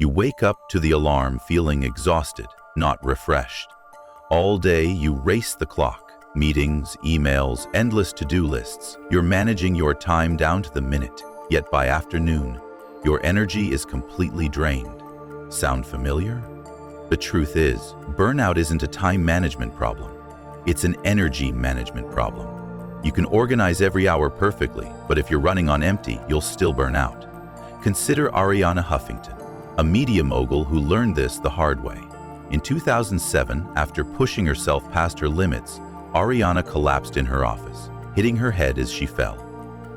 You wake up to the alarm feeling exhausted, not refreshed. All day you race the clock, meetings, emails, endless to-do lists. You're managing your time down to the minute, yet by afternoon, your energy is completely drained. Sound familiar? The truth is, burnout isn't a time management problem. It's an energy management problem. You can organize every hour perfectly, but if you're running on empty, you'll still burn out. Consider Arianna Huffington, a media mogul who learned this the hard way. In 2007, after pushing herself past her limits, Arianna collapsed in her office, hitting her head as she fell.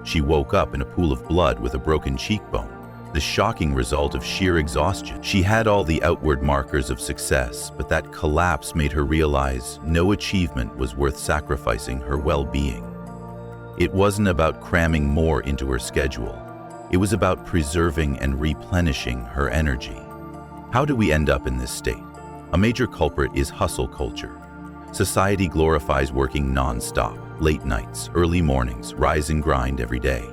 She woke up in a pool of blood with a broken cheekbone, the shocking result of sheer exhaustion. She had all the outward markers of success, but that collapse made her realize no achievement was worth sacrificing her well-being. It wasn't about cramming more into her schedule. It was about preserving and replenishing her energy. How do we end up in this state? A major culprit is hustle culture. Society glorifies working non-stop, late nights, early mornings, rise and grind every day.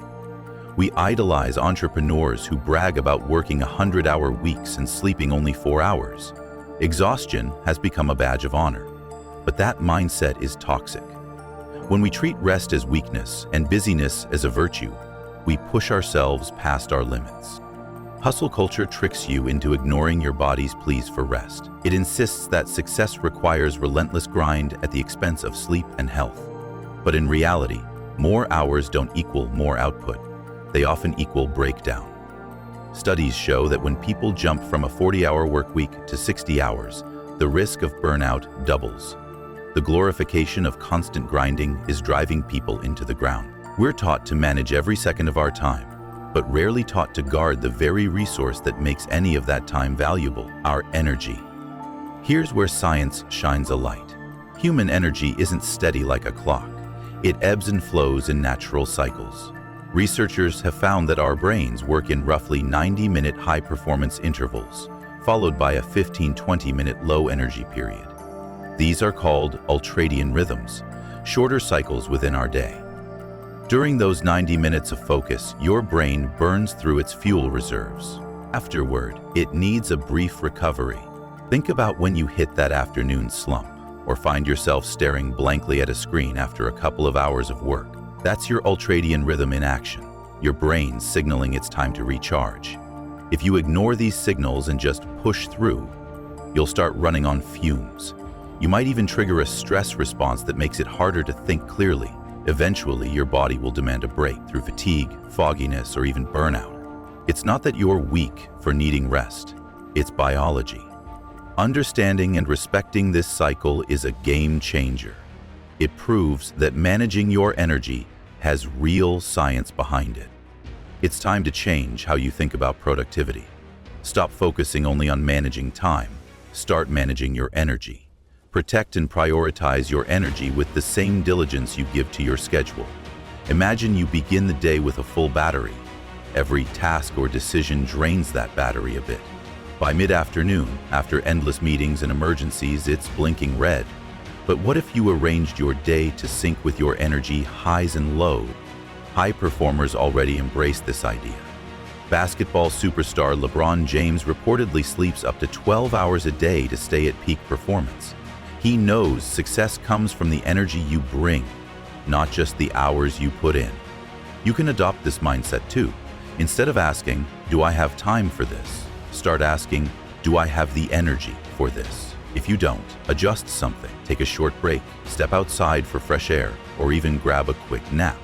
We idolize entrepreneurs who brag about working 100-hour weeks and sleeping only 4 hours. Exhaustion has become a badge of honor, but that mindset is toxic. When we treat rest as weakness and busyness as a virtue, we push ourselves past our limits. Hustle culture tricks you into ignoring your body's pleas for rest. It insists that success requires relentless grind at the expense of sleep and health. But in reality, more hours don't equal more output. They often equal breakdown. Studies show that when people jump from a 40-hour work week to 60 hours, the risk of burnout doubles. The glorification of constant grinding is driving people into the ground. We're taught to manage every second of our time, but rarely taught to guard the very resource that makes any of that time valuable, our energy. Here's where science shines a light. Human energy isn't steady like a clock. It ebbs and flows in natural cycles. Researchers have found that our brains work in roughly 90-minute high-performance intervals, followed by a 15-20-minute low-energy period. These are called ultradian rhythms, shorter cycles within our day. During those 90 minutes of focus, your brain burns through its fuel reserves. Afterward, it needs a brief recovery. Think about when you hit that afternoon slump, or find yourself staring blankly at a screen after a couple of hours of work. That's your ultradian rhythm in action, your brain signaling it's time to recharge. If you ignore these signals and just push through, you'll start running on fumes. You might even trigger a stress response that makes it harder to think clearly. Eventually, your body will demand a break through fatigue, fogginess, or even burnout. It's not that you're weak for needing rest. It's biology. Understanding and respecting this cycle is a game changer. It proves that managing your energy has real science behind it. It's time to change how you think about productivity. Stop focusing only on managing time. Start managing your energy. Protect and prioritize your energy with the same diligence you give to your schedule. Imagine you begin the day with a full battery. Every task or decision drains that battery a bit. By mid-afternoon, after endless meetings and emergencies, it's blinking red. But what if you arranged your day to sync with your energy highs and lows? High performers already embrace this idea. Basketball superstar LeBron James reportedly sleeps up to 12 hours a day to stay at peak performance. He knows success comes from the energy you bring, not just the hours you put in. You can adopt this mindset too. Instead of asking, "Do I have time for this?" start asking, "Do I have the energy for this?" If you don't, adjust something, take a short break, step outside for fresh air, or even grab a quick nap.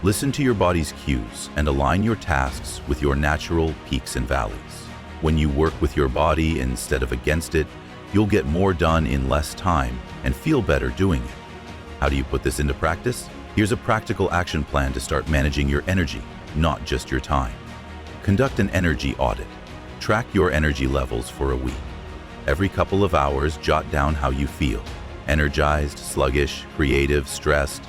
Listen to your body's cues and align your tasks with your natural peaks and valleys. When you work with your body instead of against it, you'll get more done in less time and feel better doing it. How do you put this into practice? Here's a practical action plan to start managing your energy, not just your time. Conduct an energy audit. Track your energy levels for a week. Every couple of hours, jot down how you feel: energized, sluggish, creative, stressed.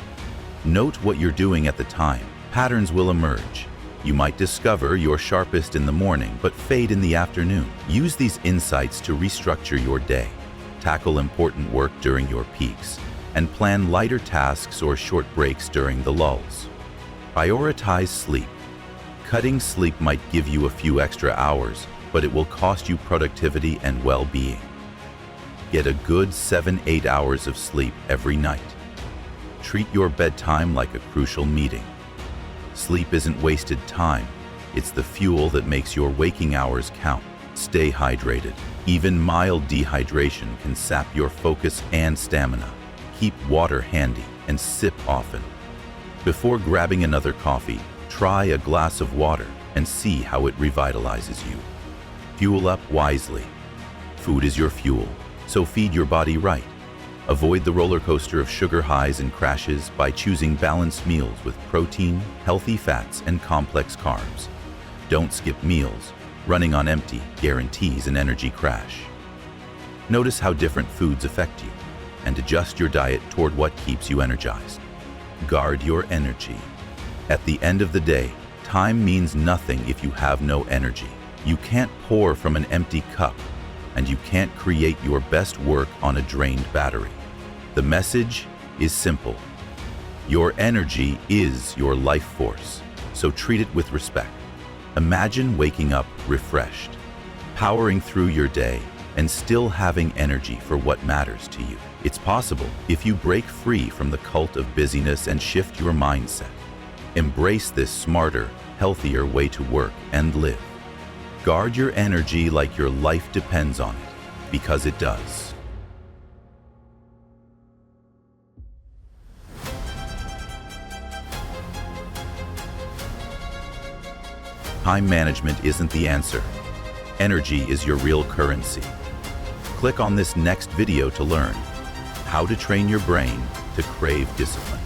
Note what you're doing at the time. Patterns will emerge. You might discover you're sharpest in the morning, but fade in the afternoon. Use these insights to restructure your day. Tackle important work during your peaks, and plan lighter tasks or short breaks during the lulls. Prioritize sleep. Cutting sleep might give you a few extra hours, but it will cost you productivity and well-being. Get a good 7-8 hours of sleep every night. Treat your bedtime like a crucial meeting. Sleep isn't wasted time, it's the fuel that makes your waking hours count. Stay hydrated. Even mild dehydration can sap your focus and stamina. Keep water handy and sip often. Before grabbing another coffee, try a glass of water and see how it revitalizes you. Fuel up wisely. Food is your fuel, so feed your body right. Avoid the roller coaster of sugar highs and crashes by choosing balanced meals with protein, healthy fats, and complex carbs. Don't skip meals. Running on empty guarantees an energy crash. Notice how different foods affect you and adjust your diet toward what keeps you energized. Guard your energy. At the end of the day, time means nothing if you have no energy. You can't pour from an empty cup, and you can't create your best work on a drained battery. The message is simple. Your energy is your life force, so treat it with respect. Imagine waking up refreshed, powering through your day, and still having energy for what matters to you. It's possible if you break free from the cult of busyness and shift your mindset. Embrace this smarter, healthier way to work and live. Guard your energy like your life depends on it, because it does. Time management isn't the answer. Energy is your real currency. Click on this next video to learn how to train your brain to crave discipline.